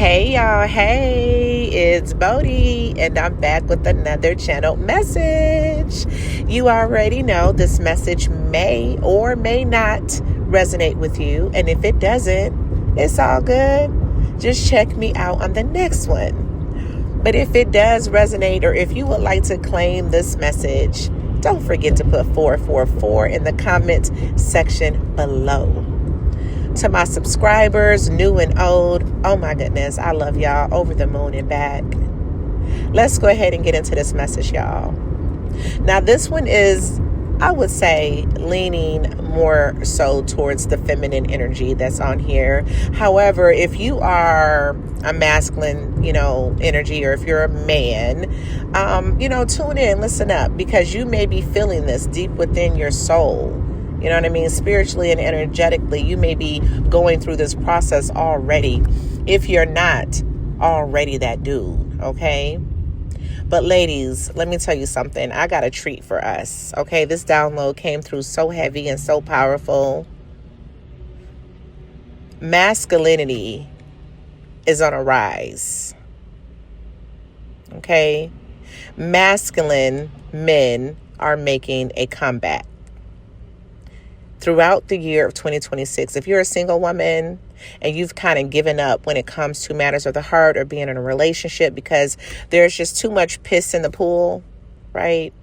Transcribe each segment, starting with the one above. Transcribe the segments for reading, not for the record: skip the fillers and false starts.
Hey y'all, hey, it's Bodhi, and I'm back with another channel message. You already know this message may or may not resonate with you, and if it doesn't, it's all good. Just check me out on the next one. But if it does resonate, or if you would like to claim this message, don't forget to put 444 in the comment section below. To my subscribers, new and old, oh my goodness, I love y'all over the moon and back. Let's go ahead and get into this message, y'all. Now, this one is, I would say, leaning more so towards the feminine energy that's on here. However, if you are a masculine, energy, or if you're a man, tune in, listen up, because you may be feeling this deep within your soul. You know what I mean? Spiritually and energetically, you may be going through this process already, if you're not already that dude, okay? But ladies, let me tell you something. I got a treat for us, okay? This download came through so heavy and so powerful. Masculinity is on a rise, okay? Masculine men are making a comeback. Throughout the year of 2026, if you're a single woman and you've kind of given up when it comes to matters of the heart or being in a relationship because there's just too much piss in the pool, right?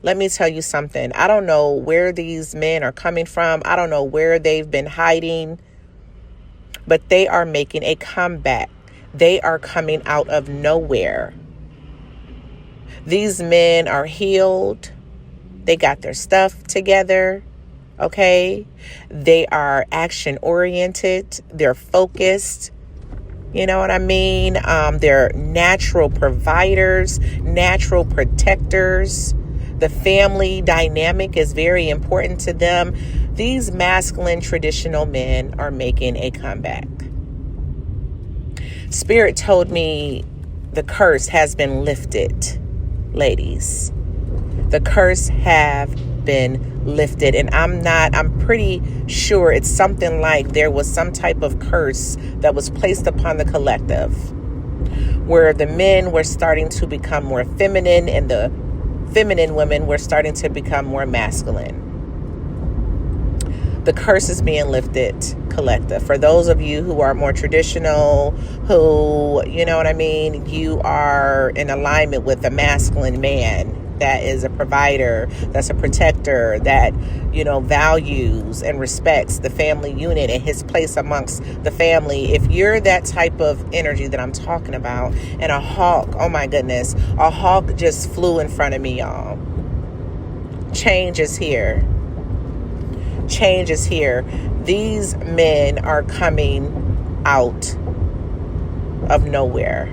Let me tell you something. I don't know where these men are coming from. I don't know where they've been hiding, but they are making a comeback. They are coming out of nowhere. These men are healed. They got their stuff together. Okay, they are action oriented. They're focused. You know what I mean? They're natural providers, natural protectors. The family dynamic is very important to them. These masculine traditional men are making a comeback. Spirit told me the curse has been lifted, ladies. The curse have been lifted, and I'm pretty sure it's something like there was some type of curse that was placed upon the collective, where the men were starting to become more feminine and the feminine women were starting to become more masculine. The curse is being lifted, collective. For those of you who are more traditional, who, you know what I mean, you are in alignment with a masculine man that is a provider, that's a protector, that, values and respects the family unit and his place amongst the family. If you're that type of energy that I'm talking about, and a hawk, oh my goodness, a hawk just flew in front of me, y'all. Change is here. Change is here. These men are coming out of nowhere.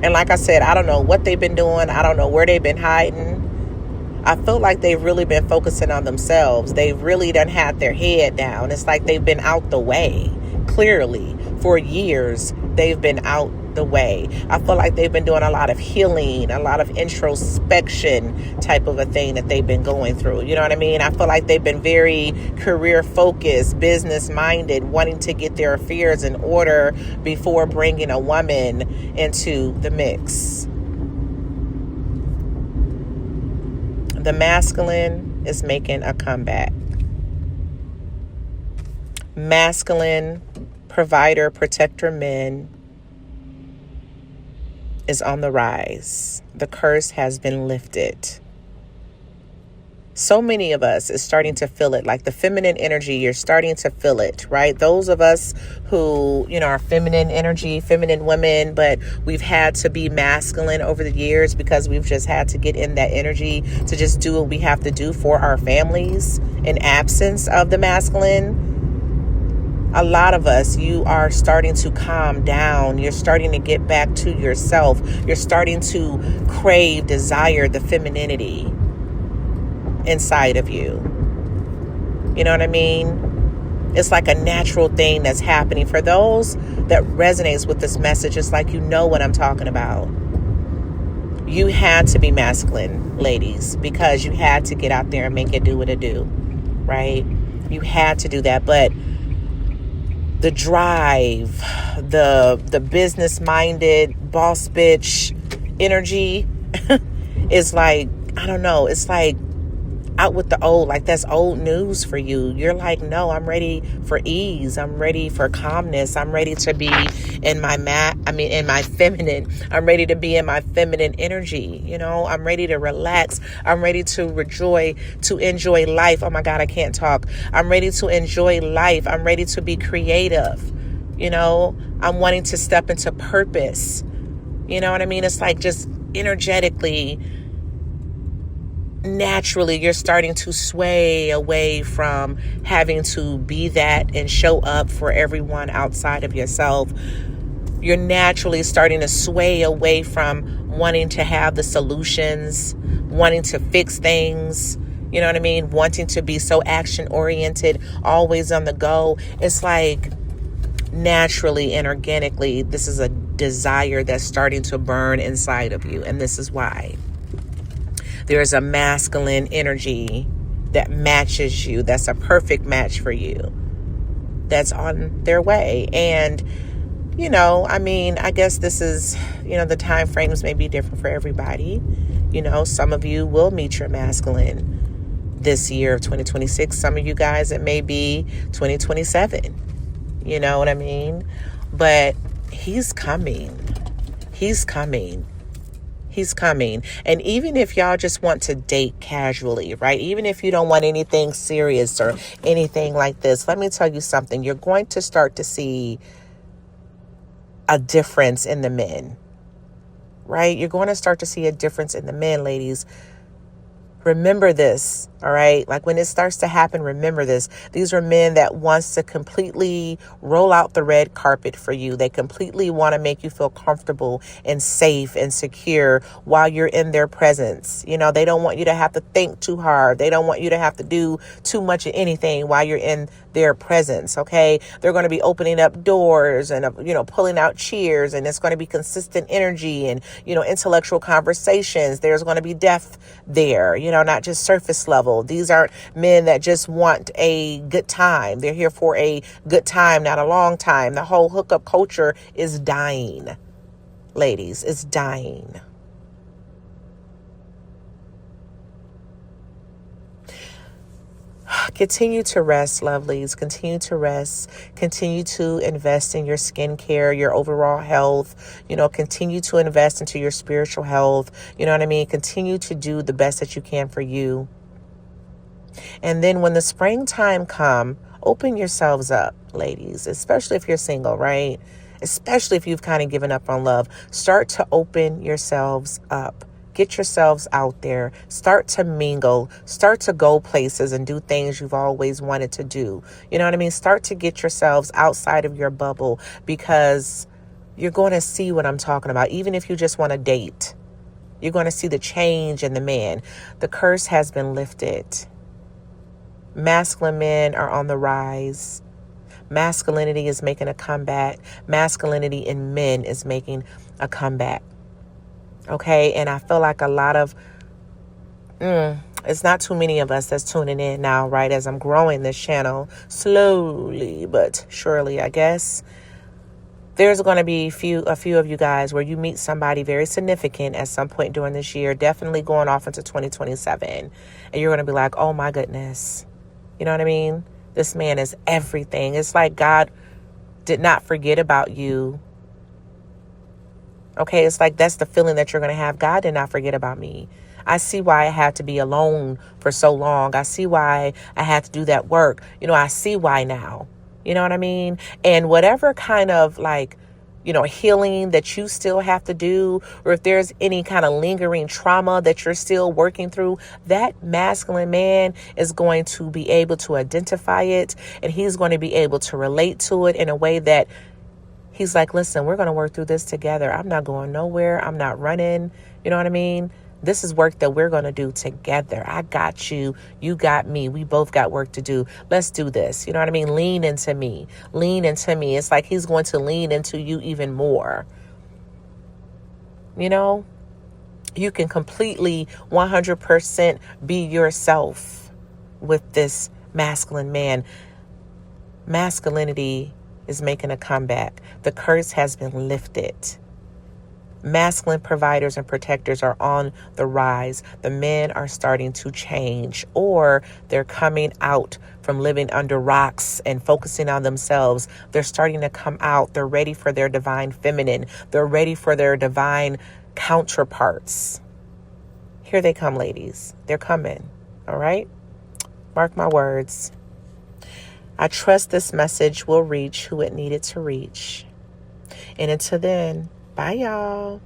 And like I said, I don't know what they've been doing. I don't know where they've been hiding. I feel like they've really been focusing on themselves. They've really done had their head down. It's like they've been out the way. Clearly, for years, they've been out the way. I feel like they've been doing a lot of healing, a lot of introspection type of a thing that they've been going through. You know what I mean? I feel like they've been very career focused, business minded, wanting to get their affairs in order before bringing a woman into the mix. The masculine is making a comeback. Masculine provider, protector men is on the rise. The curse has been lifted. So many of us is starting to feel it, like the feminine energy, you're starting to feel it, right? Those of us who, are feminine energy, feminine women, but we've had to be masculine over the years because we've just had to get in that energy to just do what we have to do for our families in absence of the masculine. A lot of us, you are starting to calm down. You're starting to get back to yourself. You're starting to crave, desire the femininity inside of you. You know what I mean? It's like a natural thing that's happening. For those that resonates with this message, it's like, what I'm talking about. You had to be masculine, ladies, because you had to get out there and make it do what it do, right? You had to do that. But the drive, the business minded boss bitch energy is like, I don't know, it's like out with the old, like that's old news for you. You're like, no, I'm ready for ease. I'm ready for calmness. I'm ready to be in my in my feminine. I'm ready to be in my feminine energy. You know, I'm ready to relax. I'm ready to enjoy life. Oh my God, I can't talk. I'm ready to enjoy life. I'm ready to be creative. You know, I'm wanting to step into purpose. You know what I mean? It's like just energetically, naturally, you're starting to sway away from having to be that and show up for everyone outside of yourself. You're naturally starting to sway away from wanting to have the solutions, wanting to fix things. You know what I mean? Wanting to be so action oriented, always on the go. It's like naturally and organically, this is a desire that's starting to burn inside of you. And this is why. There's a masculine energy that matches you. That's a perfect match for you. That's on their way. And, you know, I mean, I guess this is, you know, the time frames may be different for everybody. You know, some of you will meet your masculine this year of 2026. Some of you guys, it may be 2027. You know what I mean? But he's coming. He's coming. He's coming. And even if y'all just want to date casually, right? Even if you don't want anything serious or anything like this, let me tell you something. You're going to start to see a difference in the men, right? You're going to start to see a difference in the men, ladies. Remember this, all right? Like when it starts to happen, remember this. These are men that wants to completely roll out the red carpet for you. They completely want to make you feel comfortable and safe and secure while you're in their presence. You know, they don't want you to have to think too hard. They don't want you to have to do too much of anything while you're in their presence, okay? They're going to be opening up doors and, you know, pulling out chairs, and it's going to be consistent energy and, you know, intellectual conversations. There's going to be depth there, you know, not just surface level. These aren't men that just want a good time. They're here for a good time, not a long time. The whole hookup culture is dying, ladies. It's dying. Continue to rest, lovelies. Continue to rest. Continue to invest in your skincare, your overall health. You know, continue to invest into your spiritual health. You know what I mean? Continue to do the best that you can for you. And then when the springtime come, open yourselves up, ladies, especially if you're single, right? Especially if you've kind of given up on love. Start to open yourselves up. Get yourselves out there. Start to mingle. Start to go places and do things you've always wanted to do. You know what I mean? Start to get yourselves outside of your bubble, because you're going to see what I'm talking about. Even if you just want to date, you're going to see the change in the man. The curse has been lifted. Masculine men are on the rise. Masculinity is making a comeback. Masculinity in men is making a comeback. Okay, and I feel like a lot of, it's not too many of us that's tuning in now, right? As I'm growing this channel slowly but surely, I guess. There's going to be a few of you guys where you meet somebody very significant at some point during this year, definitely going off into 2027. And you're going to be like, oh my goodness. You know what I mean? This man is everything. It's like God did not forget about you. Okay, it's like that's the feeling that you're going to have. God did not forget about me. I see why I had to be alone for so long. I see why I had to do that work. You know, I see why now. You know what I mean? And whatever kind of like, you know, healing that you still have to do, or if there's any kind of lingering trauma that you're still working through, that masculine man is going to be able to identify it, and he's going to be able to relate to it in a way that he's like, listen, we're going to work through this together. I'm not going nowhere. I'm not running. You know what I mean? This is work that we're going to do together. I got you. You got me. We both got work to do. Let's do this. You know what I mean? Lean into me. Lean into me. It's like he's going to lean into you even more. You know, you can completely 100% be yourself with this masculine man. Masculinity is making a comeback. The curse has been lifted. Masculine providers and protectors are on the rise. The men are starting to change, or they're coming out from living under rocks and focusing on themselves. They're starting to come out. They're ready for their divine feminine. They're ready for their divine counterparts. Here they come, ladies. They're coming. All right? Mark my words. I trust this message will reach who it needed to reach. And until then, bye, y'all.